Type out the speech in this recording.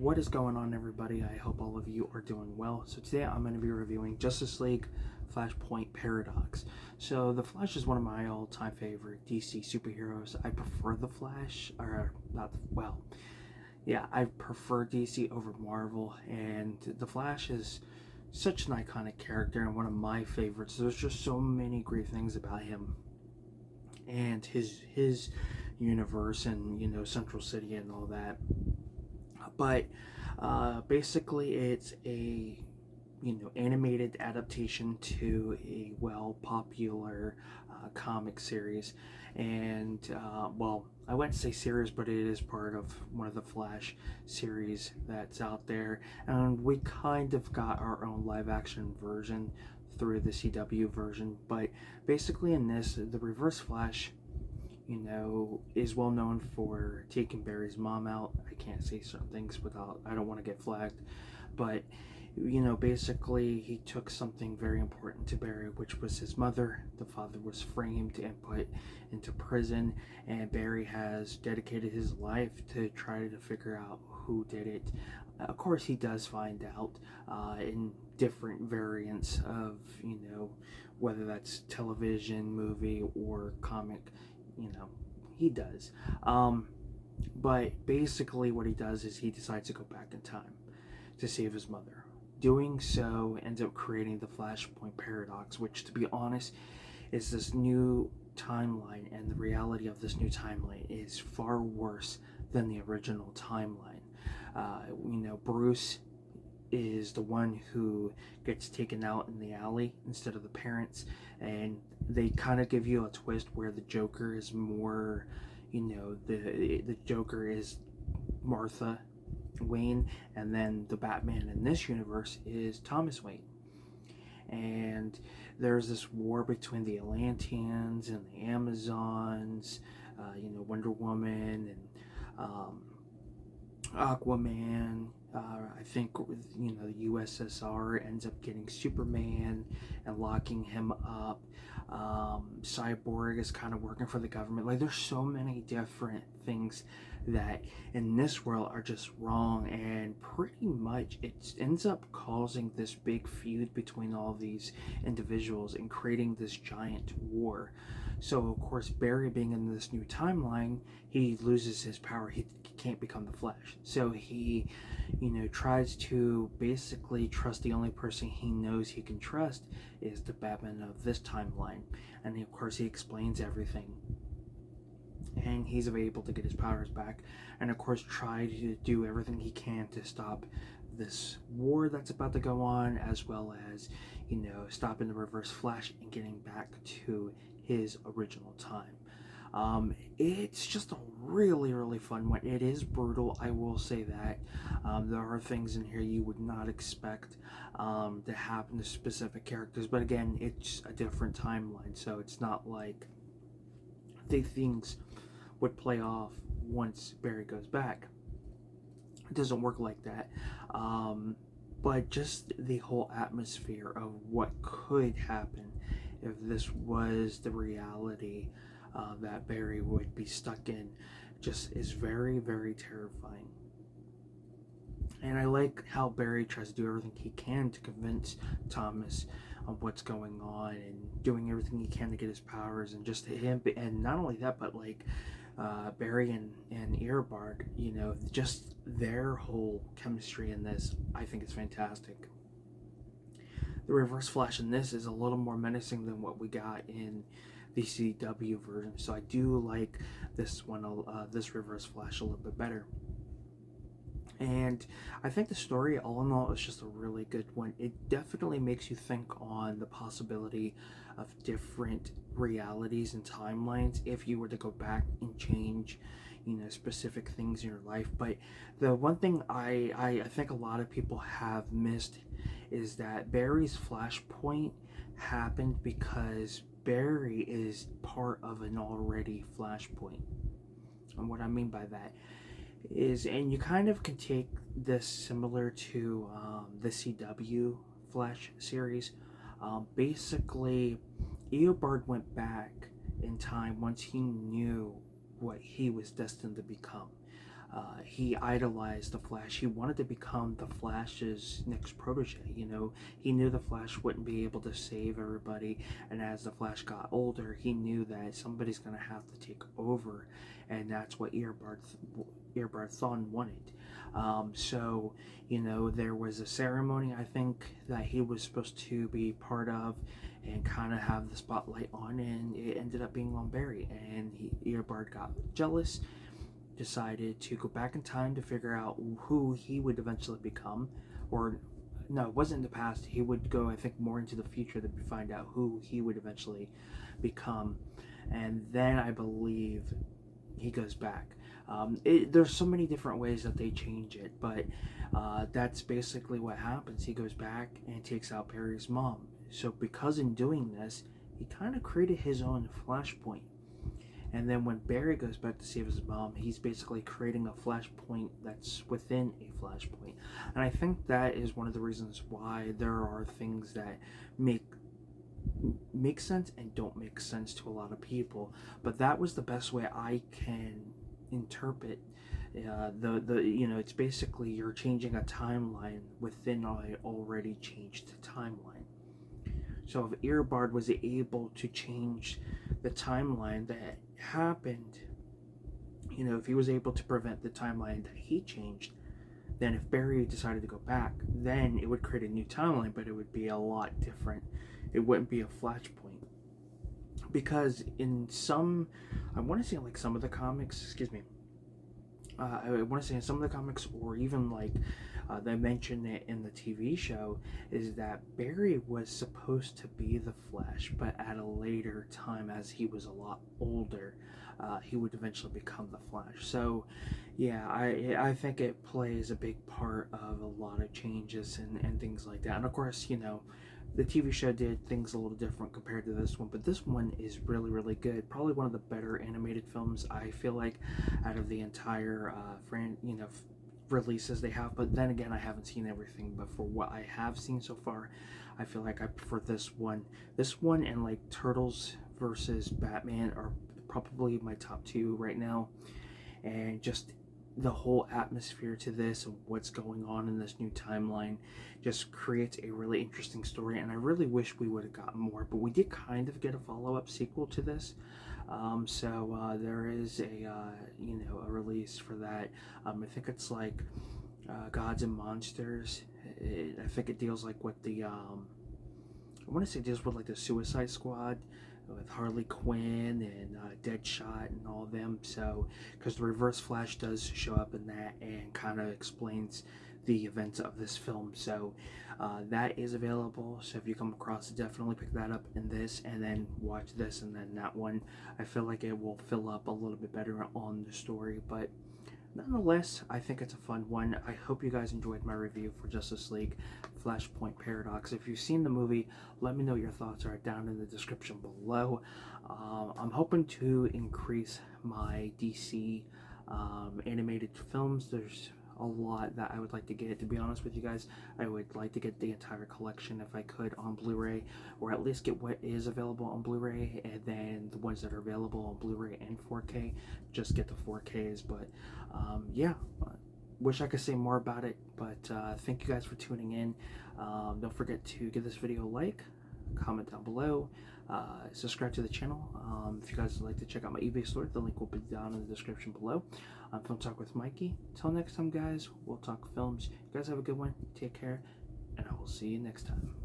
What is going on, everybody? I hope all of you are doing well. So today I'm going to be reviewing Justice League Flashpoint Paradox. So the Flash is one of my all-time favorite DC superheroes. I prefer the Flash, or not, well, yeah, I prefer DC over Marvel, and the Flash is such an iconic character and one of my favorites. There's just so many great things about him and his universe and Central City and all that. But basically, it's a animated adaptation to a popular comic series, and well, I wouldn't say series, but it is part of one of the Flash series that's out there, and we kind of got our own live action version through the CW version. But basically, in this, the Reverse Flash is well known for taking Barry's mom out. I can't say certain things without, I don't want to get flagged, but basically he took something very important to Barry, which was his mother. The father was framed and put into prison, and Barry has dedicated his life to try to figure out who did it. Of course, he does find out in different variants of, whether that's television, movie, or comic. He does. But basically what he does is he decides to go back in time to save his mother. Doing so ends up creating the Flashpoint Paradox, which, to be honest, is this new timeline, and the reality of this new timeline is far worse than the original timeline. Bruce is the one who gets taken out in the alley instead of the parents, and they kind of give you a twist where the Joker is more, the Joker is Martha Wayne, and then the Batman in this universe is Thomas Wayne. And there's this war between the Atlanteans and the Amazons, Wonder Woman and Aquaman. I think the USSR ends up getting Superman and locking him up. Cyborg is kind of working for the government. Like, there's so many different things that in this world are just wrong, and pretty much it ends up causing this big feud between all these individuals and creating this giant war. So of course, Barry, being in this new timeline, he loses his power. He can't become the Flash, so he tries to basically trust the only person he knows he can trust is the Batman of this timeline. And of course he explains everything, and he's able to get his powers back, and of course try to do everything he can to stop this war that's about to go on, as well as stopping the Reverse Flash and getting back to his original time. It's just a really fun one. It is brutal, I will say that. There are things in here you would not expect to happen to specific characters, but again, it's a different timeline, so it's not like the things would play off once Barry goes back. It doesn't work like that. But just the whole atmosphere of what could happen if this was the reality that Barry would be stuck in just is very terrifying. And I like how Barry tries to do everything he can to convince Thomas of what's going on, and doing everything he can to get his powers, and just him. And not only that, but like Barry and Earbard, just their whole chemistry in this, I think, is fantastic. The Reverse Flash in this is a little more menacing than what we got in the CW version, so I do like this one, this Reverse Flash, a little bit better. And I think the story, all in all, is just a really good one. It definitely makes you think on the possibility of different realities and timelines if you were to go back and change specific things in your life. But the one thing I think a lot of people have missed is that Barry's Flashpoint happened because Barry is part of an already Flashpoint. And what I mean by that is, and you kind of can take this similar to the CW Flash series. Basically, Eobard went back in time once he knew what he was destined to become. He idolized the Flash. He wanted to become the Flash's next protege. You know, he knew the Flash wouldn't be able to save everybody, and as the Flash got older, he knew that somebody's going to have to take over, and that's what Eobard Thawne wanted. So, you know, there was a ceremony, I think, that he was supposed to be part of and kind of have the spotlight on, and it ended up being on Barry, and Eobard got jealous, decided to go back in time to figure out who he would eventually become, or no, it wasn't in the past. He would go, I think, more into the future to find out who he would eventually become, and then I believe he goes back. There's so many different ways that they change it, but that's basically what happens. He goes back and takes out Barry's mom. So because in doing this, he kind of created his own Flashpoint. And then when Barry goes back to save his mom, he's basically creating a Flashpoint that's within a Flashpoint. And I think that is one of the reasons why there are things that make sense and don't make sense to a lot of people. But that was the best way I can interpret you know, it's basically you're changing a timeline within an already changed timeline. So if Eobard was able to change the timeline that happened, you know, if he was able to prevent the timeline that he changed, then if Barry decided to go back, then it would create a new timeline, but it would be a lot different. It wouldn't be a Flashpoint. Because in some, I want to say like some of the comics, excuse me, I want to say in some of the comics, or even like they mentioned it in the TV show, is that Barry was supposed to be the Flash, but at a later time, as he was a lot older, he would eventually become the Flash. So, yeah, I think it plays a big part of a lot of changes and things like that. And of course, you know, the TV show did things a little different compared to this one, but this one is really, really good. Probably one of the better animated films, I feel like, out of the entire releases they have. But then again, I haven't seen everything, but for what I have seen so far, I feel like I prefer this one. This one and like Turtles versus Batman are probably my top two right now. And just the whole atmosphere to this and what's going on in this new timeline just creates a really interesting story, and I really wish we would have gotten more, but we did kind of get a follow-up sequel to this. So there is a a release for that. I think it's like Gods and Monsters. I think it deals like with the I want to say it deals with like the Suicide Squad with Harley Quinn and Deadshot and all of them. So, because the Reverse Flash does show up in that and kind of explains the events of this film. So, that is available. So, if you come across it, definitely pick that up in this and then watch this and then that one. I feel like it will fill up a little bit better on the story, but nonetheless, I think it's a fun one. I hope you guys enjoyed my review for Justice League Flashpoint Paradox. If you've seen the movie, let me know your thoughts are down in the description below. I'm hoping to increase my DC animated films. There's a lot that I would like to get. To be honest with you guys, I would like to get the entire collection if I could on Blu-ray, or at least get what is available on Blu-ray, and then the ones that are available on Blu-ray and 4K, just get the 4Ks. But yeah, wish I could say more about it, but thank you guys for tuning in. Don't forget to give this video a like, comment down below, subscribe to the channel. If you guys would like to check out my eBay store, the link will be down in the description below. Film Talk with Mikey. Till next time, guys, we'll talk films. You guys have a good one. Take care, and I will see you next time.